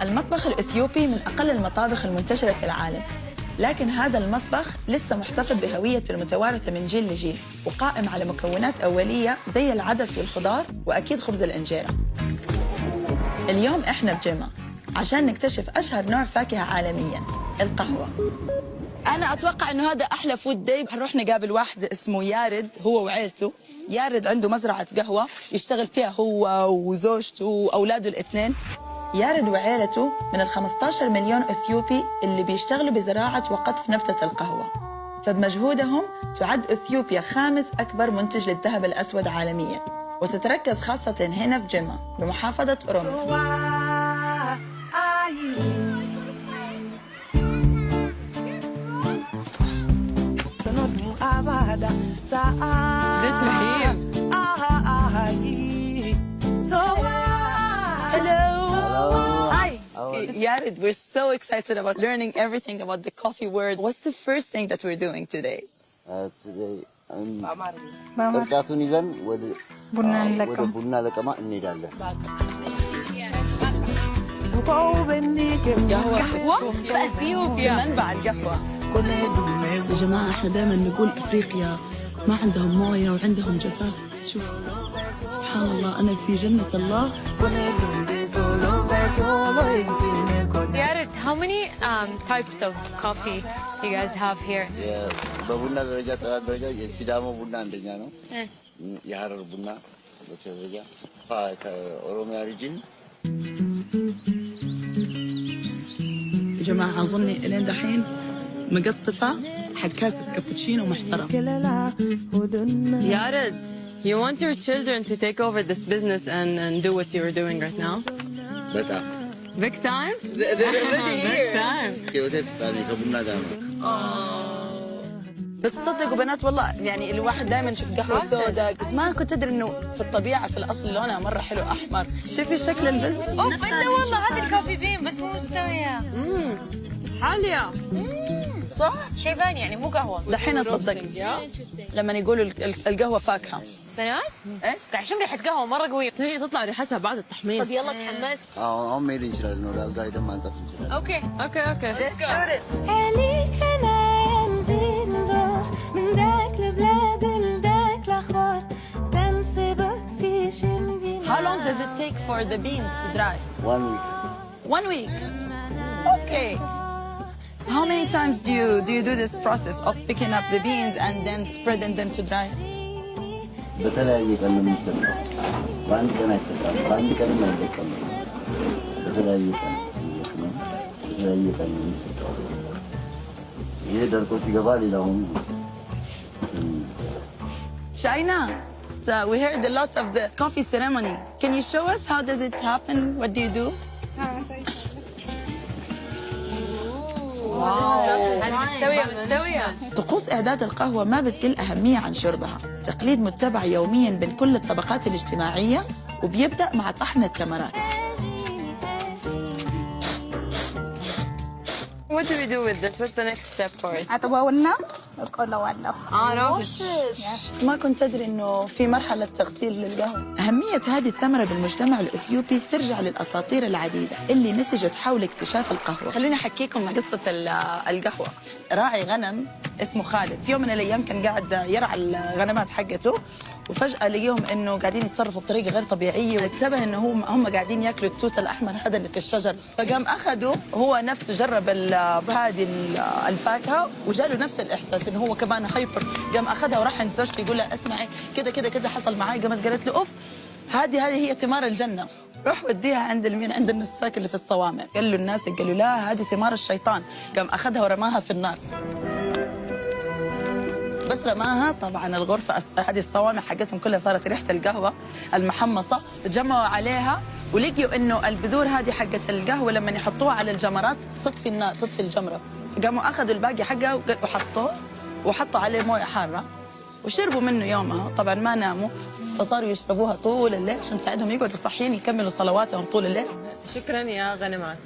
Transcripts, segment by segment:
المطبخ الإثيوبي من أقل المطابخ المنتشرة في العالم، لكن هذا المطبخ لسه محتفظ بهويته المتوارثة من جيل لجيل، وقائم على مكونات أولية زي العدس والخضار وأكيد خبز الإنجيرة. اليوم إحنا بجمة عشان نكتشف أشهر نوع فاكهة عالمياً، القهوة. أنا أتوقع إنه هذا أحلى فود داي. هنروح نقابل واحد اسمه يارد، هو وعيلته. يارد عنده مزرعة قهوة يشتغل فيها هو وزوجته وأولاده الاثنين. يارد وعيلته من 15 مليون أثيوبي اللي بيشتغلوا بزراعة وقطف نبتة القهوة. فبمجهودهم تعد أثيوبيا خامس أكبر منتج للذهب الأسود عالمياً، وتتركز خاصة هنا في جمة بمحافظة أوروميا. Hello. Hi. Yared, we're so excited about learning everything about the coffee world. What's the first thing that we're doing today? ቅርጫቱን ይዘን ወደ ቡና ለቀማ እንሄዳለን። قهوة في أثيوبيا، منبع القهوة. يا جماعة احنا دائما نقول افريقيا ما عندهم موية وعندهم جفاف، شوف سبحان الله أنا في جنة الله. Yared, how many types of coffee you guys have here? በቡና ደረጃ ጥራት ደረጃ የሲዳሞ ቡና አንደኛ ነው። የሐረር ቡና በደረጃ ከኦሮሚያ ሪጅን። يا جماعة أظني إلين دحين مقطفة حق كاسة كابتشينو محترم. Yared, you want your children to take over this business and do what you're doing right now? በጣም Big time? They're already here. Big time. ህይወቴ ፍጻሜ ከቡና ጋር ነው። بس صدقوا بنات والله يعني الواحد دائما يشوف قهوة سوداء، بس ما كنت أدري إنه في الطبيعة في الأصل لونها مرة حلو أحمر. شوفي شكل البز. اوف الا والله هذه الكوفي بين بس مو مستوية. حالية. صح؟ شايفاني يعني مو قهوة. دحين صدقت لما يقولوا القهوة فاكهة. بنات؟ إيش؟ قاعد اشم ريحة قهوة مرة قوية. هي تطلع ريحتها بعد التحميص. طب يلا تحمست. አሁን መሄድ እንችላለን ወደ አልጋ ሄደን ማንጠፍ እንችላለን። اوكي اوكي اوكي. Let's do this. How long does it take for the beans to dry? 1 week. 1 week. Okay. How many times do you do this process of picking up the beans and then spreading them to dry? በተለያየ ቀን ነው የሚሰጠው። በአንድ ቀን አይሰጣም። በአንድ ቀን አይሰጣም። በተለያየ ቀን ነው። በተለያየ ቀን ነው የሚሰጠው። ይሄ ደርቆ ሲገባ ሌላውን Shaina, so we heard a lot of the coffee ceremony. Can you show us how does it happen? What do you do? مستوية. طقوس إعداد القهوة ما بتقل أهمية عن شربها، تقليد متبع يومياً بين كل الطبقات الاجتماعية، وبيبدأ مع طحن التمرات. What do we do with this? What's the next step for it? أطبقنا وكلونا. ما كنت أدري إنه في مرحلة تغسيل للقهوة. أهمية هذه الثمرة بالمجتمع الإثيوبي ترجع للأساطير العديدة اللي نسجت حول اكتشاف القهوة. خليني أحكيكم قصة القهوة. راعي غنم اسمه خالد في يوم من الأيام كان قاعد يرعى الغنمات حقته، وفجأة لقيهم إنه قاعدين يتصرفوا بطريقة غير طبيعية، وانتبه إنه هم قاعدين ياكلوا التوت الأحمر هذا اللي في الشجر، فقام أخذوا هو نفسه جرب هذه الفاكهة وجاله نفس الإحساس إنه هو كمان هايبر، قام أخذها وراح عند زوجته يقول لها اسمعي كده كده كده حصل معي، قامت قالت له أوف هذه هي ثمار الجنة، روح وديها عند المين عند النساك اللي في الصوامع. قال له الناس قالوا لا هذه ثمار الشيطان، قام أخذها ورماها في النار. بس رماها طبعا الغرفة هذه الصوامع حقتهم كلها صارت ريحة القهوة المحمصة، تجمعوا عليها ولقيوا إنه البذور هذه حقت القهوة لما يحطوها على الجمرات تطفي النار تطفي الجمرة، فقاموا أخذوا الباقي حقها وحطوا عليه موية حارة وشربوا منه يومها. طبعا ما ناموا فصاروا يشربوها طول الليل عشان تساعدهم يقعدوا صحيين يكملوا صلواتهم طول الليل. شكرا يا غنمات.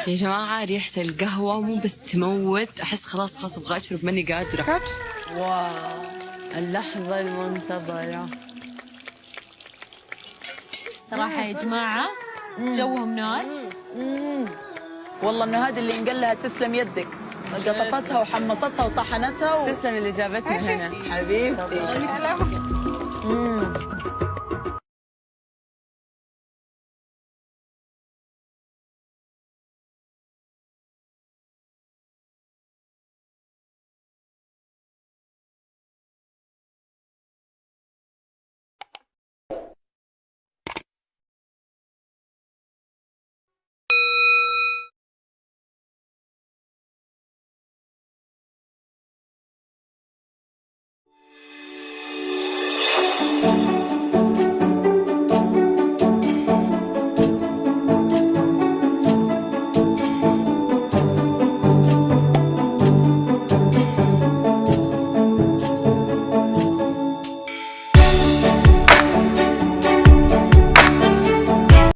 يا جماعة ريحة القهوة مو بس تموت، أحس خلاص أبغى أشرب ماني قادرة. واو اللحظة المنتظرة صراحة يا جماعة جوهم نار. والله انه هذه اللي انقل لها تسلم يدك، قطفتها وحمصتها وطحنتها تسلم اللي جابتنا هنا حبيبتي.